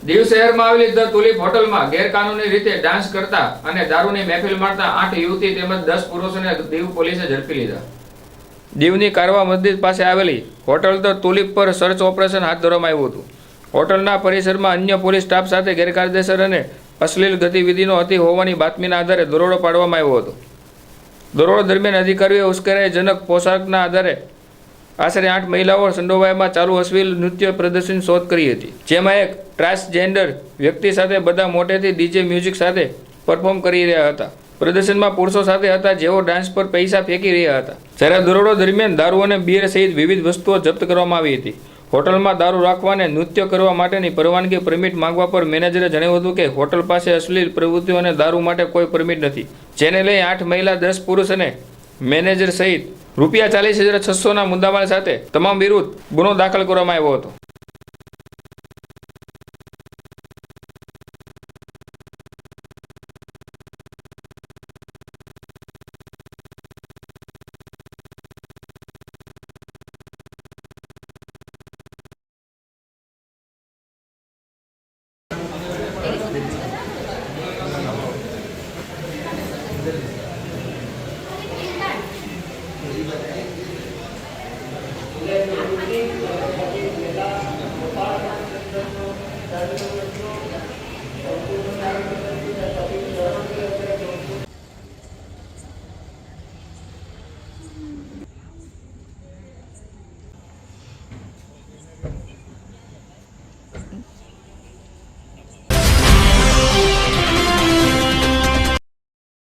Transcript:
દીવ શહેરમાં આવેલી the tulip હોટલમાં ગેરકાનૂની રીતે ડાન્સ કરતા અને દારૂની મહેફિલ મારતા 8 યુવતી તેમજ 10 પુરુષોને દીવ પોલીસે ઝડપી લીધા। દીવની કારવા મસ્જિદ પાસે આવેલી હોટલ ધ તુલિપ પર સર્ચ ઓપરેશન હાથ ધરવામાં આવ્યું હતું। હોટલના પરિસરમાં અન્ય પોલીસ સ્ટાફ સાથે ગેરકાયદેસર અને અશ્લીલ ગતિવિધિનો હતી હોવાની બાતમીના આધારે દરોડો પાડવામાં આવ્યો હતો। દરોડો દરમિયાન અધિકારીઓએ ઉશ્કેરણીજનક પોશાકના આધારે આશરે 8 મહિલાઓ સંડોવાયામાં ચાલુ અશ્લીલ નૃત્ય પ્રદર્શન શોધ કરી હતી, જેમાં એક ટ્રાન્સજેન્ડર વ્યક્તિ સાથે બધા મોટેથી ડીજે મ્યુઝિક સાથે પરફોર્મ કરી રહ્યા હતા। પ્રદર્શનમાં પુરુષો સાથે હતા જેઓ ડાન્સ પર પૈસા ફેંકી રહ્યા હતા, જ્યારે દરોડો દરમિયાન દારૂ અને બિયર સહિત વિવિધ વસ્તુઓ જપ્ત કરવામાં આવી હતી। હોટલમાં દારૂ રાખવા અને નૃત્ય કરવા માટેની પરવાનગી પરમિટ માંગવા પર મેનેજરે જણાવ્યું હતું કે હોટલ પાસે અશ્લીલ પ્રવૃત્તિઓ અને દારૂ માટે કોઈ પરમિટ નથી, જેને લઈ 8 મહિલા 10 પુરુષ અને મેનેજર સહિત ₹40,600ના મુદ્દામાલ સાથે તમામ વિરુદ્ધ ગુનો દાખલ કરવામાં આવ્યો હતો।